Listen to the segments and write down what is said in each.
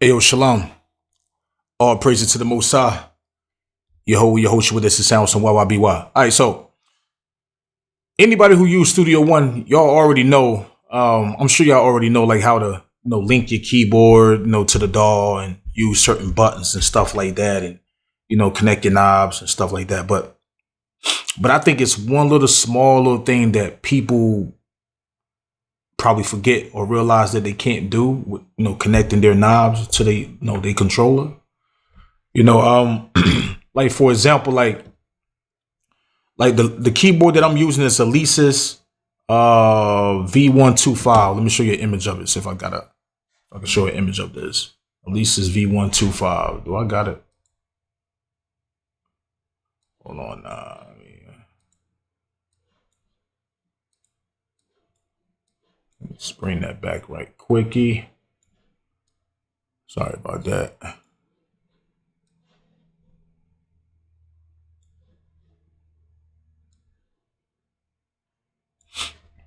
Ayo, shalom. All praises to the Most High. Yehoshua, this is sound some YYBY. All right, so anybody who use Studio One, y'all already know. I'm sure y'all already know like how to link your keyboard to the DAW and use certain buttons and stuff like that, and connect your knobs and stuff like that. But I think it's one small little thing that people probably forget or realize that they can't do with connecting their knobs to their controller. Like for example, like the keyboard that I'm using is a Alesis V125. Let me show you an image of it. See if I can show an image of this. Alesis V125. Do I got it? Hold on. Let's bring that back right quickie. Sorry about that.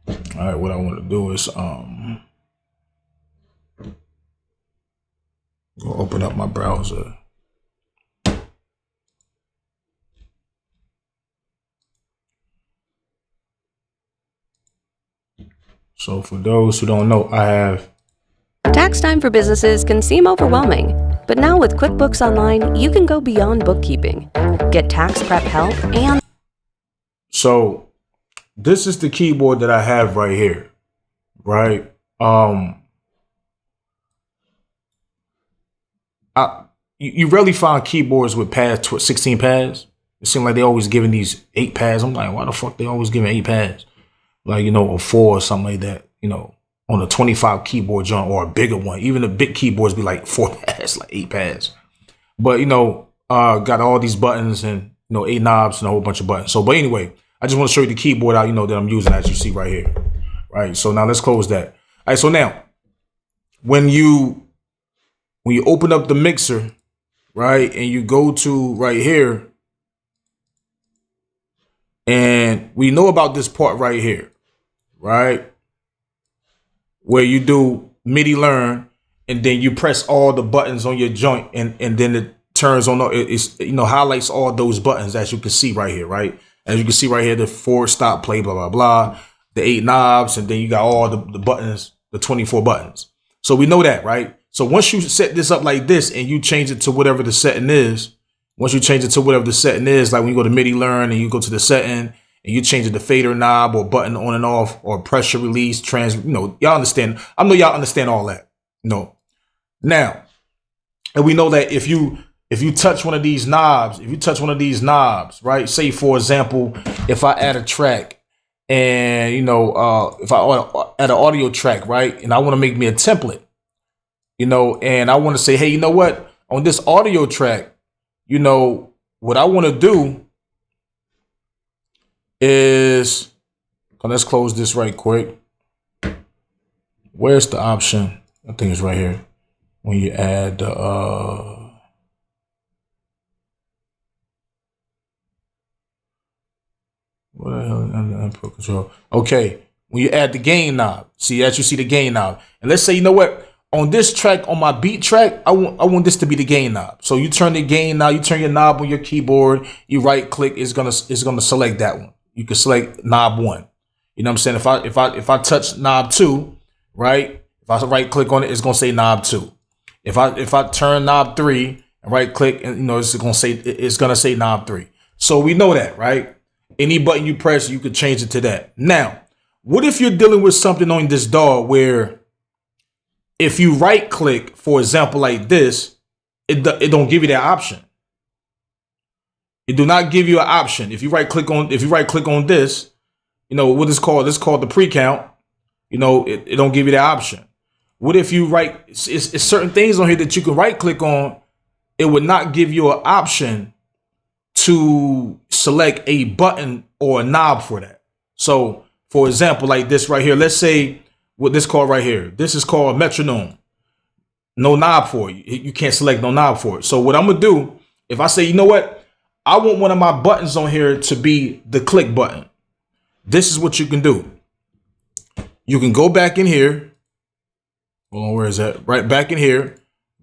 All right, what I want to do is go open up my browser. So for those who don't know, I have Tax time for businesses can seem overwhelming, but now with QuickBooks Online, you can go beyond bookkeeping. Get tax prep help and so this is the keyboard that I have right here, right? You rarely find keyboards with pads, 16 pads. It seems like they always giving these 8 pads. I'm like, why the fuck they always giving 8 pads? Like, or 4 or something like that, on a 25 keyboard joint or a bigger one. Even the big keyboards be like 4 pads, like 8 pads. But, got all these buttons and, 8 knobs and a whole bunch of buttons. So, but anyway, I just want to show you the keyboard out, that I'm using, as you see right here. Right. So now let's close that. All right. So now when you open up the mixer, right, and you go to right here, and we know about this part right here, right, where you do MIDI learn, and then you press all the buttons on your joint, and then it turns on, it's highlights all those buttons, as you can see right here, right? As you can see right here, the forward, stop, play, blah, blah, blah, the 8 knobs, and then you got all the buttons, the 24 buttons. So we know that, right? So once you set this up like this and you change it to whatever the setting is, like when you go to MIDI learn and you go to the setting and you change it to fader knob or button on and off or pressure release, y'all understand. I know y'all understand all that. Now, and we know that if you touch one of these knobs, right? Say for example, if I add a track and if I add an audio track, right, and I want to make me a template, and I want to say, hey, you know what? On this audio track, what I want to do is, let's close this right quick. Where's the option? I think it's right here. When you add the what the hell? Input control. Okay, when you add the gain knob, see, as you see the gain knob, and let's say, you know what? On this track, on my beat track, I want this to be the gain knob. So you turn the gain knob, you turn your knob on your keyboard, you right click, it's gonna select that one. You can select knob 1. You know what I'm saying? If I touch knob 2, right? If I right click on it, it's gonna say knob 2. If I turn knob 3 and right click, and it's gonna say knob 3. So we know that, right? Any button you press, you could change it to that. Now, what if you're dealing with something on this DAW where if you right click, for example, like this, it don't give you that option. It do not give you an option. If you right click on this, what is called, it's called the pre-count. It don't give you that option. What if you it's certain things on here that you can right click on, it would not give you an option to select a button or a knob for that. So for example, like this right here, let's say what this called right here, this is called metronome. No knob for it. You can't select no knob for it. So what I'm gonna do, if I say, you know what, I want one of my buttons on here to be the click button. This is what you can do. You can go back in here. Hold on, where is that? Right back in here.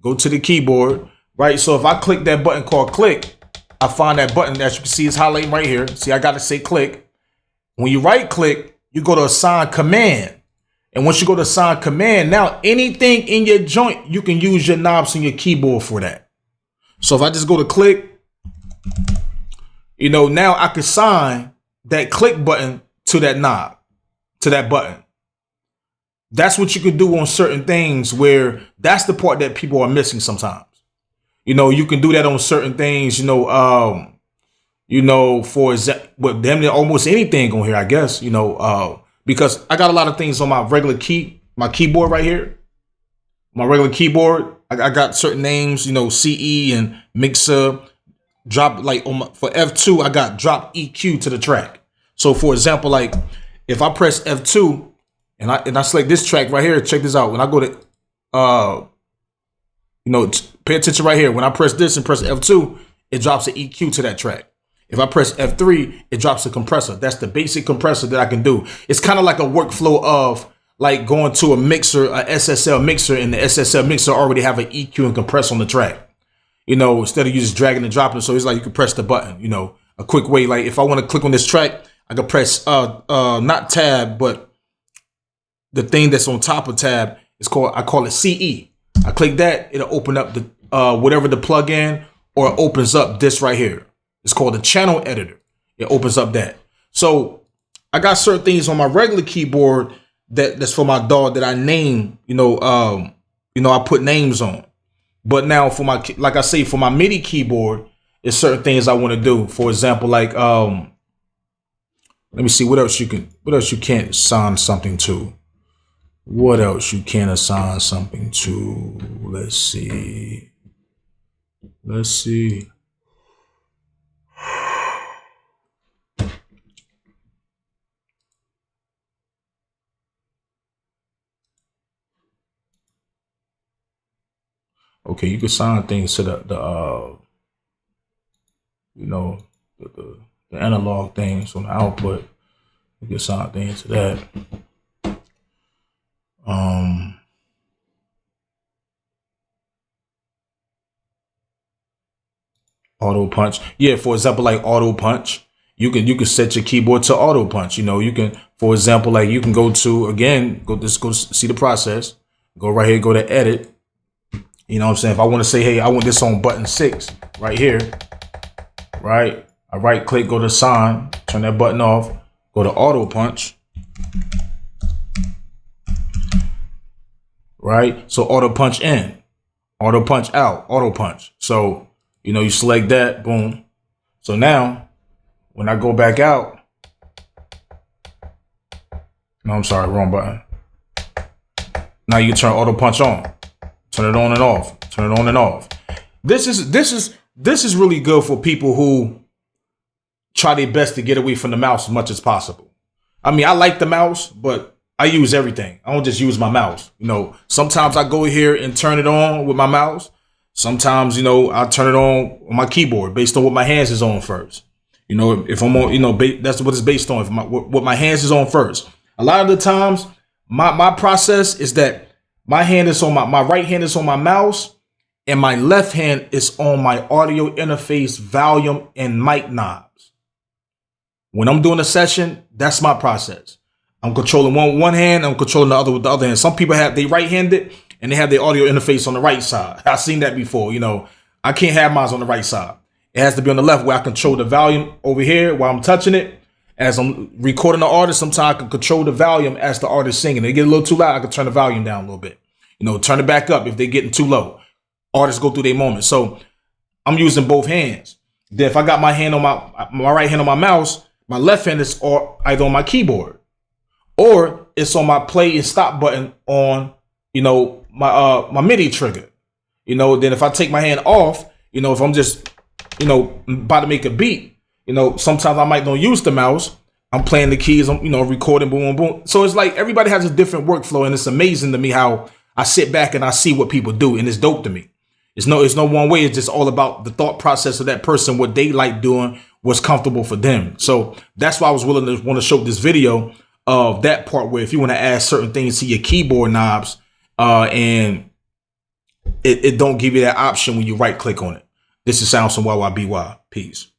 go to the keyboard, right? So if I click that button called click, I find that button that you can see is highlighting right here. See, I got to say click. When you right click, you go to assign command. And once you go to assign command, now anything in your joint, you can use your knobs on your keyboard for that. So if I just go to click, you know, now I can assign that click button to that knob, to that button. That's what you could do on certain things where that's the part that people are missing sometimes. You know, you can do that on certain things, for example, with them, almost anything on here, I guess, because I got a lot of things on my regular my keyboard right here. My regular keyboard, I got certain names, CE and mixer, drop, like for F2, I got drop EQ to the track. So for example, like if I press F2 and I select this track right here, check this out. When I go to, pay attention right here. When I press this and press F2, it drops an EQ to that track. If I press F3, it drops a compressor. That's the basic compressor that I can do. It's kind of like a workflow of like going to a mixer, a SSL mixer, and the SSL mixer already have an EQ and compressor on the track. Instead of you just dragging and dropping. So it's like you can press the button, a quick way. Like if I want to click on this track, I can press not tab, but the thing that's on top of tab is I call it CE. I click that, it'll open up the whatever the plugin, or it opens up this right here. It's called the channel editor. It opens up that. So I got certain things on my regular keyboard that's for my dog that I name, I put names on. But now for like I say, for my MIDI keyboard, there's certain things I want to do. For example, like let me see what else you can assign something to. What else you can assign something to? Let's see. Okay, you can assign things to the analog things on the output. You can assign things to that. Auto punch. Yeah, for example, like auto punch. You can set your keyboard to auto punch. You can, for example, like you can go see the process. Go right here, go to edit. You know what I'm saying? If I want to say, hey, I want this on button 6 right here, right? I right click, go to sign, turn that button off, go to auto punch, right? So auto punch in, auto punch out, auto punch. So, you select that, boom. So now when I go back out, no, I'm sorry, wrong button. Now you turn auto punch on. Turn it on and off. Turn it on and off. This is really good for people who try their best to get away from the mouse as much as possible. I mean, I like the mouse, but I use everything. I don't just use my mouse. Sometimes I go here and turn it on with my mouse. Sometimes, I turn it on my keyboard based on what my hands is on first. If I'm on, that's what it's based on. What my hands is on first. A lot of the times, my process is that my hand is on my right hand is on my mouse, and my left hand is on my audio interface volume and mic knobs. When I'm doing a session, that's my process. I'm controlling one hand, I'm controlling the other with the other hand. Some people they right-handed and they have their audio interface on the right side. I've seen that before. I can't have mine on the right side. It has to be on the left, where I control the volume over here while I'm touching it. As I'm recording the artist, sometimes I can control the volume as the artist singing. They get a little too loud, I can turn the volume down a little bit. Turn it back up if they're getting too low. Artists go through their moments. So I'm using both hands. Then if I got my hand on my right hand on my mouse, my left hand is either on my keyboard, or it's on my play and stop button on, my MIDI trigger. Then if I take my hand off, if I'm just, about to make a beat, sometimes I might not use the mouse. I'm playing the keys, I'm, recording, boom, boom, boom. So it's like everybody has a different workflow, and it's amazing to me how I sit back and I see what people do, and it's dope to me. It's no one way. It's just all about the thought process of that person, what they like doing, what's comfortable for them. So that's why I was willing to want to show this video of that part, where if you want to add certain things to your keyboard knobs, and it don't give you that option when you right click on it. This is Sounds from YYBY. Peace.